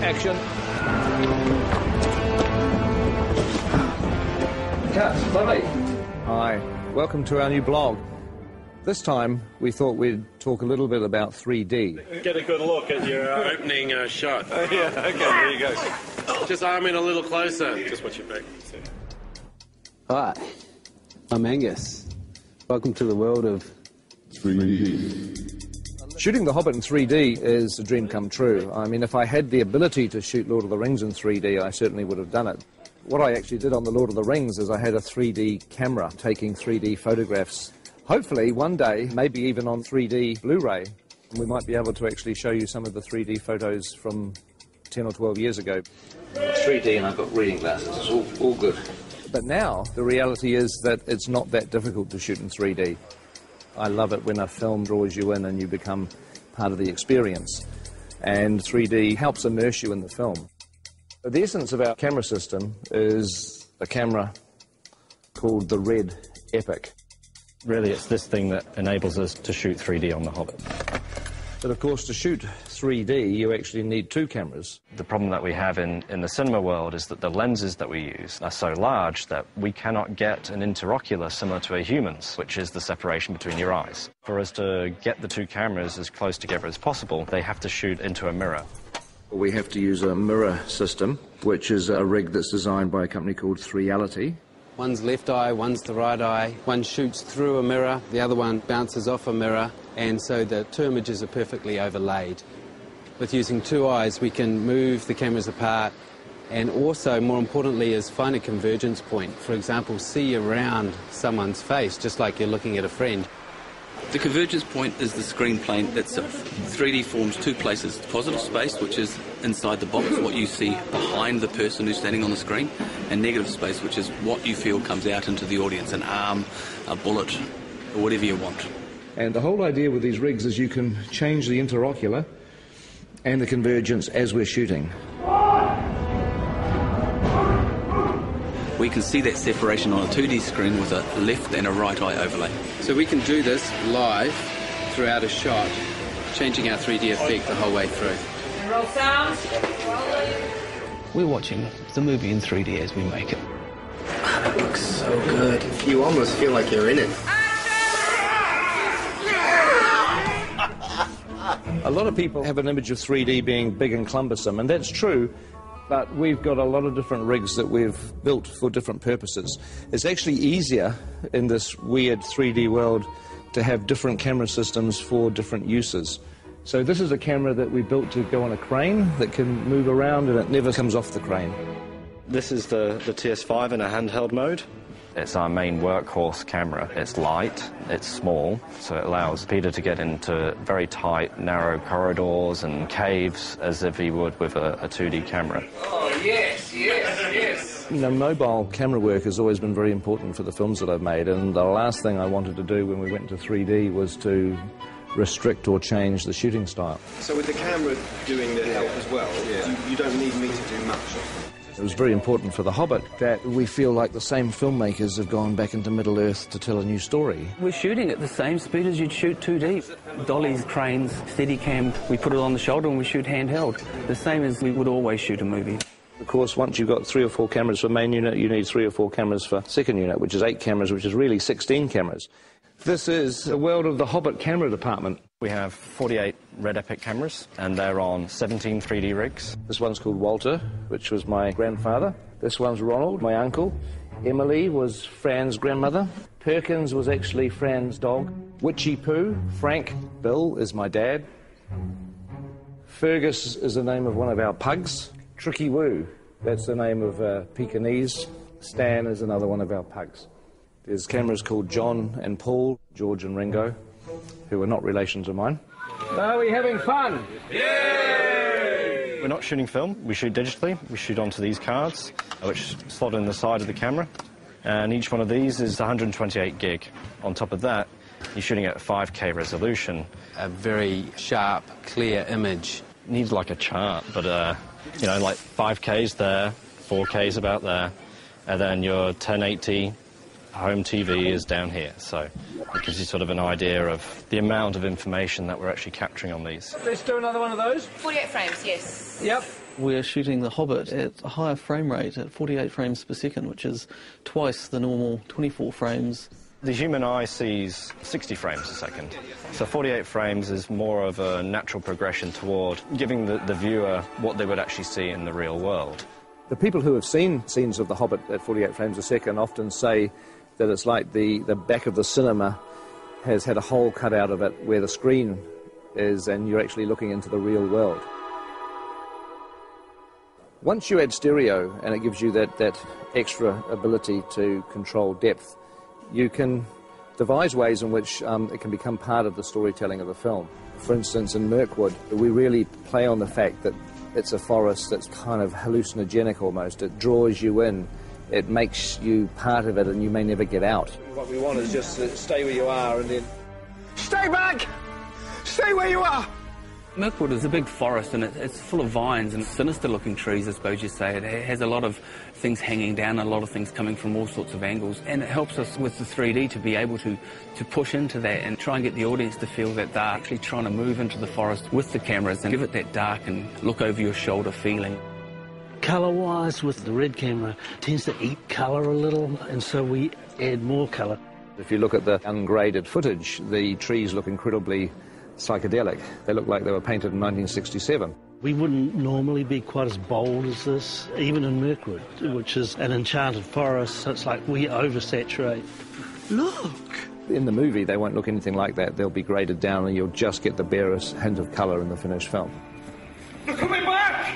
Action. Cut. Lovely. Hi. Welcome to our new blog. This time, we thought we'd talk a little bit about 3D. Get a good look at your opening shot. Yeah, okay, there you go. Just arm in a little closer. Just watch your back. Hi, I'm Angus. Welcome to the world of 3D. Shooting The Hobbit in 3D is a dream come true. I mean, if I had the ability to shoot Lord of the Rings in 3D, I certainly would have done it. What I actually did on the Lord of the Rings is I had a 3D camera taking 3D photographs. Hopefully, one day, maybe even on 3D Blu-ray, we might be able to actually show you some of the 3D photos from 10 or 12 years ago. It's 3D and I've got reading glasses. It's all good. But now, the reality is that it's not that difficult to shoot in 3D. I love it when a film draws you in and you become part of the experience. And 3D helps immerse you in the film. The essence of our camera system is a camera called the Red Epic. Really, it's this thing that enables us to shoot 3D on The Hobbit. But of course, to shoot 3D, you actually need two cameras. The problem that we have in the cinema world is that the lenses that we use are so large that we cannot get an interocular similar to a human's, which is the separation between your eyes. For us to get the two cameras as close together as possible, they have to shoot into a mirror. We have to use a mirror system, which is a rig that's designed by a company called Reality. one's left eye, one's the right eye. One shoots through a mirror, the other one bounces off a mirror, and so the two images are perfectly overlaid. With using two eyes, we can move the cameras apart and also, more importantly, is find a convergence point. For example, see around someone's face, just like you're looking at a friend. The convergence point is the screen plane itself. 3D forms two places: positive space, which is inside the box, what you see behind the person who's standing on the screen, and negative space, which is what you feel comes out into the audience, an arm, a bullet, or whatever you want. And the whole idea with these rigs is you can change the interocular and the convergence as we're shooting. We can see that separation on a 2D screen with a left and a right eye overlay. So we can do this live throughout a shot, changing our 3D effect the whole way through. Roll sound. We're watching the movie in 3D as we make it. It looks so good. You almost feel like you're in it. A lot of people have an image of 3D being big and cumbersome, and that's true. But we've got a lot of different rigs that we've built for different purposes. It's actually easier in this weird 3D world to have different camera systems for different uses. So this is a camera that we built to go on a crane that can move around and it never comes off the crane. This is the TS5 in a handheld mode. It's our main workhorse camera. It's light, it's small, so it allows Peter to get into very tight, narrow corridors and caves as if he would with a 2D camera. Oh, yes, yes, yes. You know, mobile camera work has always been very important for the films that I've made, and the last thing I wanted to do when we went to 3D was to restrict or change the shooting style. So with the camera doing the help as well, you don't need me to do much. It was very important for The Hobbit that we feel like the same filmmakers have gone back into Middle-earth to tell a new story. We're shooting at the same speed as you'd shoot 2D. Dollies, cranes, Steadicam, we put it on the shoulder and we shoot handheld. The same as we would always shoot a movie. Of course, once you've got 3 or 4 cameras for main unit, you need 3 or 4 cameras for second unit, which is 8 cameras, which is really 16 cameras. This is the world of the Hobbit camera department. We have 48 Red Epic cameras, and they're on 17 3D rigs. This one's called Walter, which was my grandfather. This one's Ronald, my uncle. Emily was Fran's grandmother. Perkins was actually Fran's dog. Witchy Poo, Frank, Bill is my dad. Fergus is the name of one of our pugs. Tricky Woo, that's the name of Pekingese. Stan is another one of our pugs. There's cameras called John and Paul, George and Ringo, who are not relations of mine. Are we having fun? Yay! We're not shooting film, we shoot digitally. We shoot onto these cards, which slot in the side of the camera. And each one of these is 128 gig. On top of that, you're shooting at 5K resolution. A very sharp, clear image. Needs like a chart, but, you know, like 5K's there, 4K's about there, and then your 1080, Home TV is down here, so it gives you sort of an idea of the amount of information that we're actually capturing on these. Let's do another one of those. 48 frames, yes. Yep. We're shooting the Hobbit at a higher frame rate, at 48 frames per second, which is twice the normal 24 frames. The human eye sees 60 frames a second, so 48 frames is more of a natural progression toward giving the viewer what they would actually see in the real world. The people who have seen scenes of The Hobbit at 48 frames a second often say that it's like the back of the cinema has had a hole cut out of it where the screen is, and you're actually looking into the real world. Once you add stereo, and it gives you that extra ability to control depth, you can devise ways in which it can become part of the storytelling of the film. For instance, in Mirkwood, we really play on the fact that it's a forest that's kind of hallucinogenic almost. It draws you in. It makes you part of it, and you may never get out. What we want is just to stay where you are and then... Stay back! Stay where you are! Mirkwood is a big forest, and it's full of vines and sinister-looking trees, I suppose you'd say. It has a lot of things hanging down, a lot of things coming from all sorts of angles, and it helps us with the 3D to be able to push into that and try and get the audience to feel that they're actually trying to move into the forest with the cameras and give it that dark and look-over-your-shoulder feeling. Colour-wise, with the red camera, tends to eat colour a little, and so we add more colour. If you look at the ungraded footage, the trees look incredibly psychedelic. They look like they were painted in 1967. We wouldn't normally be quite as bold as this, even in Mirkwood, which is an enchanted forest, so it's like we oversaturate. Look! In the movie, they won't look anything like that. They'll be graded down, and you'll just get the barest hint of colour in the finished film. They're coming back!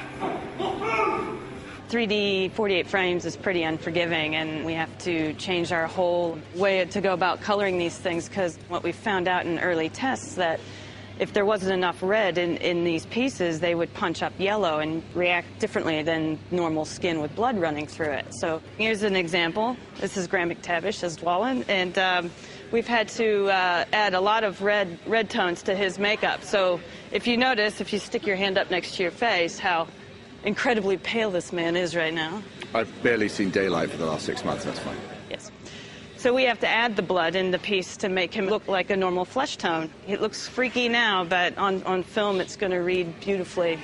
3D 48 frames is pretty unforgiving, and we have to change our whole way to go about coloring these things, because what we found out in early tests that if there wasn't enough red in these pieces, they would punch up yellow and react differently than normal skin with blood running through it. So here's an example. This is Graham McTavish as Dwalin, and we've had to add a lot of red tones to his makeup. So if you notice, if you stick your hand up next to your face, how incredibly pale this man is right now. I've barely seen daylight for the last 6 months, that's fine. Yes. So we have to add the blood in the piece to make him look like a normal flesh tone. It looks freaky now, but on film it's going to read beautifully.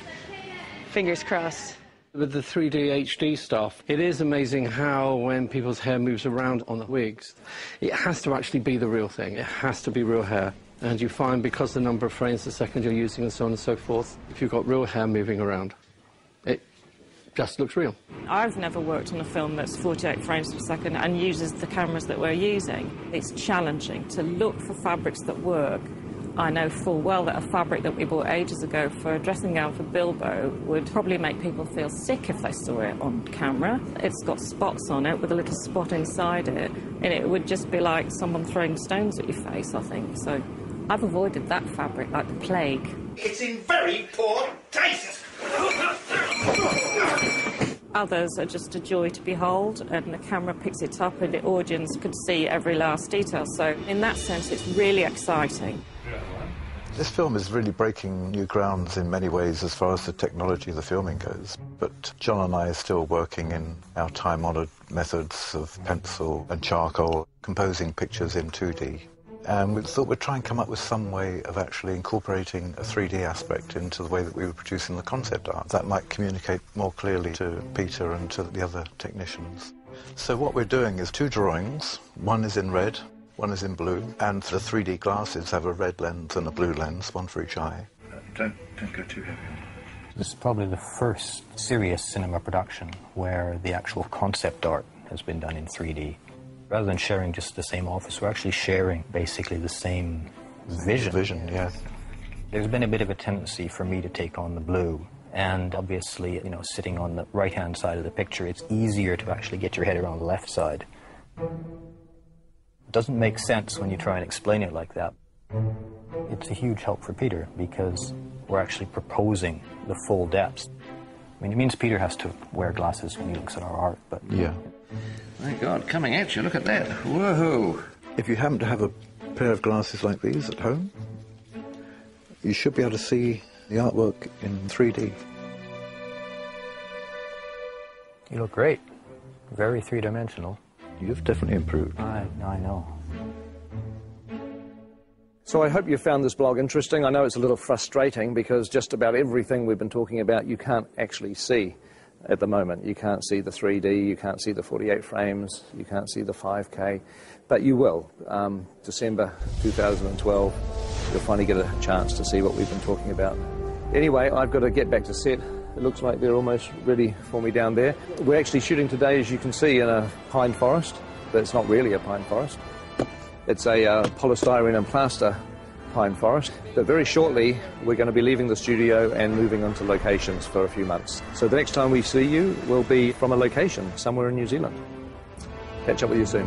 Fingers crossed. With the 3D HD stuff, it is amazing how when people's hair moves around on the wigs, it has to actually be the real thing. It has to be real hair. And you find, because the number of frames a second you're using and so on and so forth, if you've got real hair moving around, it just looks real. I've never worked on a film that's 48 frames per second and uses the cameras that we're using. It's challenging to look for fabrics that work. I know full well that a fabric that we bought ages ago for a dressing gown for Bilbo would probably make people feel sick if they saw it on camera. It's got spots on it with a little spot inside it, and it would just be like someone throwing stones at your face, I think. So I've avoided that fabric like the plague. It's in very poor taste! Others are just a joy to behold, and the camera picks it up and the audience could see every last detail. So in that sense, it's really exciting. This film is really breaking new grounds in many ways as far as the technology of the filming goes. But John and I are still working in our time-honoured methods of pencil and charcoal, composing pictures in 2D. And we thought we'd try and come up with some way of actually incorporating a 3D aspect into the way that we were producing the concept art. That might communicate more clearly to Peter and to the other technicians. So what we're doing is 2 drawings. One is in red, one is in blue, and the 3D glasses have a red lens and a blue lens, one for each eye. Don't go too heavy. This is probably the first serious cinema production where the actual concept art has been done in 3D. Rather than sharing just the same office, we're actually sharing basically the same vision. Vision, yeah. There's been a bit of a tendency for me to take on the blue, and obviously, you know, sitting on the right-hand side of the picture, it's easier to actually get your head around the left side. It doesn't make sense when you try and explain it like that. It's a huge help for Peter because we're actually proposing the full depths. I mean, it means Peter has to wear glasses when he looks at our art, but... Yeah. My God, coming at you, look at that. Woohoo! If you happen to have a pair of glasses like these at home, you should be able to see the artwork in 3D. You look great. Very three-dimensional. You've definitely improved. I know. So I hope you found this blog interesting. I know it's a little frustrating because just about everything we've been talking about you can't actually see at the moment. You can't see the 3D, you can't see the 48 frames, you can't see the 5K, but you will. December 2012, you'll finally get a chance to see what we've been talking about. Anyway, I've got to get back to set. It looks like they're almost ready for me down there. We're actually shooting today, as you can see, in a pine forest, but it's not really a pine forest. It's a polystyrene and plaster pine forest. But very shortly, we're going to be leaving the studio and moving on to locations for a few months. So the next time we see you will be from a location somewhere in New Zealand. Catch up with you soon.